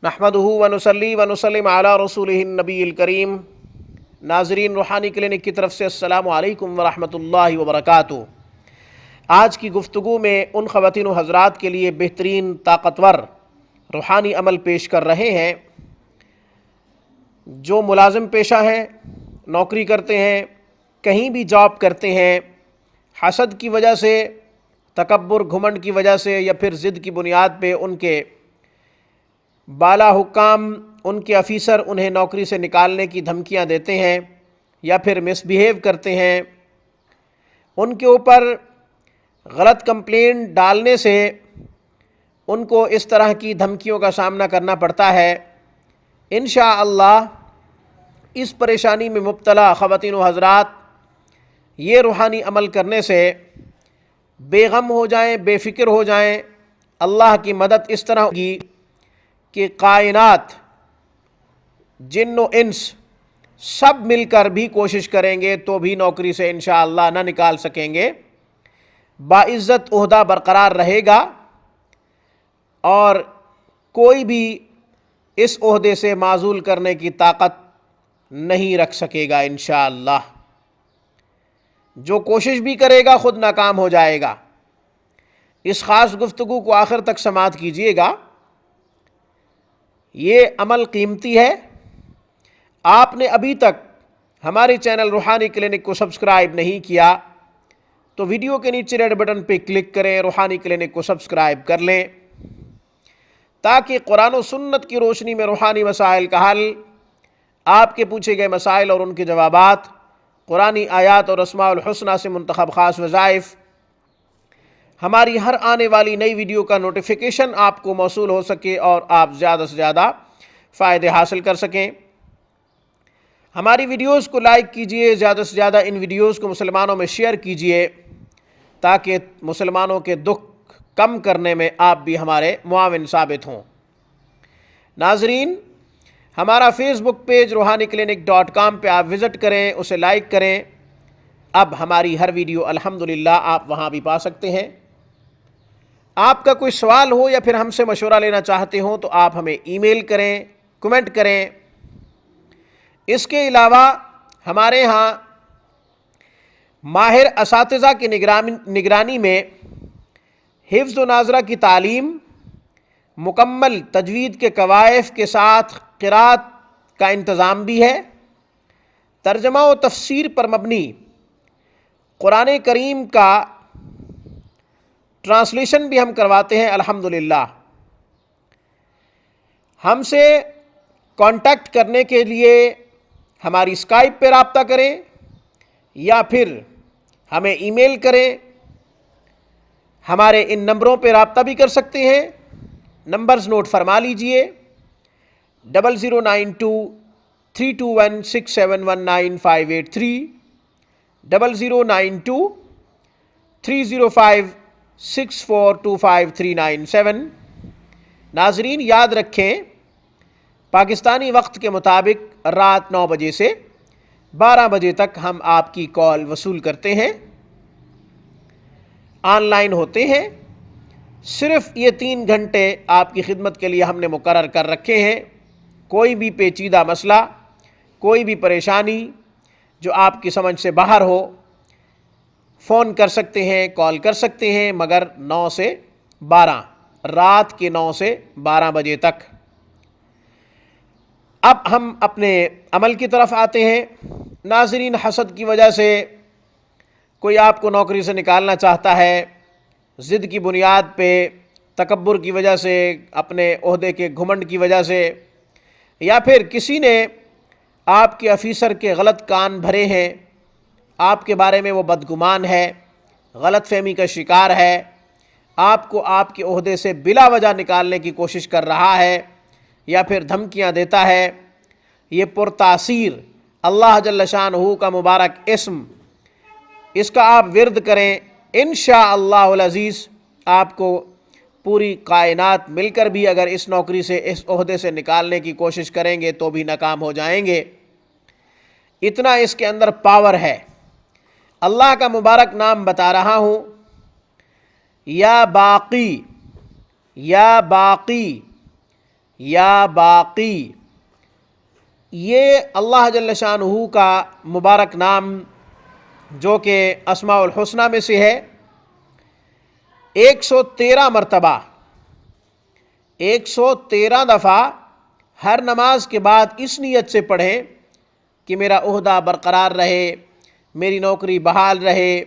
نحمدہ ونصلی ونسلم علی رسولہ النبی الکریم۔ ناظرین، روحانی کلینک کی طرف سے السلام علیکم ورحمۃ اللہ وبرکاتہ۔ آج کی گفتگو میں ان خواتین و حضرات کے لیے بہترین طاقتور روحانی عمل پیش کر رہے ہیں جو ملازم پیشہ ہیں، نوکری کرتے ہیں، کہیں بھی جاب کرتے ہیں، حسد کی وجہ سے، تکبر گھمنڈ کی وجہ سے یا پھر ضد کی بنیاد پہ ان کے بالا حکام، ان کے آفیسر انہیں نوکری سے نکالنے کی دھمکیاں دیتے ہیں یا پھر مس بیہیو کرتے ہیں، ان کے اوپر غلط کمپلین ڈالنے سے ان کو اس طرح کی دھمکیوں کا سامنا کرنا پڑتا ہے۔ انشاءاللہ اس پریشانی میں مبتلا خواتین و حضرات یہ روحانی عمل کرنے سے بے غم ہو جائیں، بے فکر ہو جائیں۔ اللہ کی مدد اس طرح ہوگی کہ کائنات، جن و انس سب مل کر بھی کوشش کریں گے تو بھی نوکری سے انشاءاللہ نہ نکال سکیں گے۔ باعزت عہدہ برقرار رہے گا اور کوئی بھی اس عہدے سے معزول کرنے کی طاقت نہیں رکھ سکے گا انشاءاللہ۔ جو کوشش بھی کرے گا خود ناکام ہو جائے گا۔ اس خاص گفتگو کو آخر تک سماعت کیجیے گا۔ یہ عمل قیمتی ہے۔ آپ نے ابھی تک ہمارے چینل روحانی کلینک کو سبسکرائب نہیں کیا تو ویڈیو کے نیچے ریڈ بٹن پہ کلک کریں، روحانی کلینک کو سبسکرائب کر لیں تاکہ قرآن و سنت کی روشنی میں روحانی مسائل کا حل، آپ کے پوچھے گئے مسائل اور ان کے جوابات، قرآنی آیات اور اسماء الحسنہ سے منتخب خاص وظائف، ہماری ہر آنے والی نئی ویڈیو کا نوٹیفیکیشن آپ کو موصول ہو سکے اور آپ زیادہ سے زیادہ فائدے حاصل کر سکیں۔ ہماری ویڈیوز کو لائک کیجئے، زیادہ سے زیادہ ان ویڈیوز کو مسلمانوں میں شیئر کیجئے تاکہ مسلمانوں کے دکھ کم کرنے میں آپ بھی ہمارے معاون ثابت ہوں۔ ناظرین، ہمارا فیس بک پیج روحانیکلینک.com پہ آپ وزٹ کریں، اسے لائک کریں۔ اب ہماری ہر ویڈیو الحمدللہ آپ وہاں بھی پا سکتے ہیں۔ آپ کا کوئی سوال ہو یا پھر ہم سے مشورہ لینا چاہتے ہوں تو آپ ہمیں ای میل کریں، کمنٹ کریں۔ اس کے علاوہ ہمارے ہاں ماہر اساتذہ کی نگرانی میں حفظ و ناظرہ کی تعلیم، مکمل تجوید کے قوائف کے ساتھ قرات کا انتظام بھی ہے۔ ترجمہ و تفسیر پر مبنی قرآن کریم کا ٹرانسلیشن بھی ہم کرواتے ہیں الحمدللہ۔ ہم سے کانٹیکٹ کرنے کے لیے ہماری اسکائپ پہ رابطہ کریں یا پھر ہمیں ای میل کریں۔ ہمارے ان نمبروں پہ رابطہ بھی کر سکتے ہیں۔ نمبرز نوٹ فرما لیجئے: 00923216719583، 00923056425397۔ ناظرین یاد رکھیں، پاکستانی وقت کے مطابق رات 9 بجے سے 12 بجے تک ہم آپ کی کال وصول کرتے ہیں، آن لائن ہوتے ہیں۔ صرف یہ 3 گھنٹے آپ کی خدمت کے لیے ہم نے مقرر کر رکھے ہیں۔ کوئی بھی پیچیدہ مسئلہ، کوئی بھی پریشانی جو آپ کی سمجھ سے باہر ہو، فون کر سکتے ہیں، کال کر سکتے ہیں، مگر 9 سے 12، رات کے 9 سے 12 بجے تک۔ اب ہم اپنے عمل کی طرف آتے ہیں۔ ناظرین، حسد کی وجہ سے کوئی آپ کو نوکری سے نکالنا چاہتا ہے، ضد کی بنیاد پہ، تکبر کی وجہ سے، اپنے عہدے کے گھمنڈ کی وجہ سے، یا پھر کسی نے آپ کے آفیسر کے غلط کان بھرے ہیں، آپ کے بارے میں وہ بدگمان ہے، غلط فہمی کا شکار ہے، آپ کو آپ کے عہدے سے بلا وجہ نکالنے کی کوشش کر رہا ہے یا پھر دھمکیاں دیتا ہے، یہ پرتاثیر اللہ جل شانہ کا مبارک اسم، اس کا آپ ورد کریں۔ انشاءاللہ العزیز آپ کو پوری کائنات مل کر بھی اگر اس نوکری سے، اس عہدے سے نکالنے کی کوشش کریں گے تو بھی ناکام ہو جائیں گے۔ اتنا اس کے اندر پاور ہے۔ اللہ کا مبارک نام بتا رہا ہوں: یا باقی، یا باقی، یا باقی، یہ اللہ جل شانہ کا مبارک نام جو کہ اسماء الحسنہ میں سے ہے، 113 مرتبہ 113 دفعہ ہر نماز کے بعد اس نیت سے پڑھیں کہ میرا عہدہ برقرار رہے، میری نوکری بحال رہے،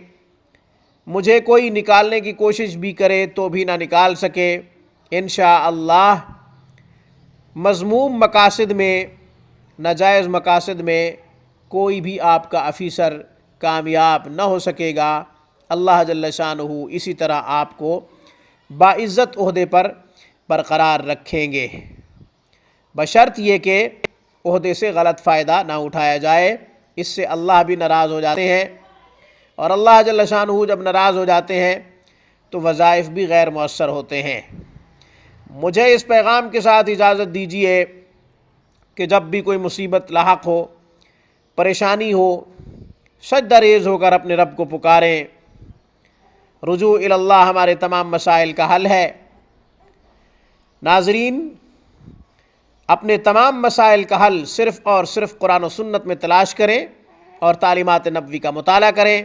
مجھے کوئی نکالنے کی کوشش بھی کرے تو بھی نہ نکال سکے، انشاءاللہ مذموم مقاصد میں، ناجائز مقاصد میں کوئی بھی آپ کا آفیسر کامیاب نہ ہو سکے گا۔ اللہ جل شانہ اسی طرح آپ کو باعزت عہدے پر برقرار رکھیں گے، بشرط یہ کہ عہدے سے غلط فائدہ نہ اٹھایا جائے، اس سے اللہ بھی ناراض ہو جاتے ہیں، اور اللہ جل شانہ جب ناراض ہو جاتے ہیں تو وظائف بھی غیر مؤثر ہوتے ہیں۔ مجھے اس پیغام کے ساتھ اجازت دیجیے کہ جب بھی کوئی مصیبت لاحق ہو، پریشانی ہو، سجدہ ریز ہو کر اپنے رب کو پکاریں۔ رجوع الی اللہ ہمارے تمام مسائل کا حل ہے۔ ناظرین، اپنے تمام مسائل کا حل صرف اور صرف قرآن و سنت میں تلاش کریں اور تعلیمات نبوی کا مطالعہ کریں۔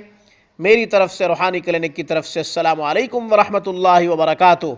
میری طرف سے، روحانی کلینک کی طرف سے، السلام علیکم ورحمۃ اللہ وبرکاتہ۔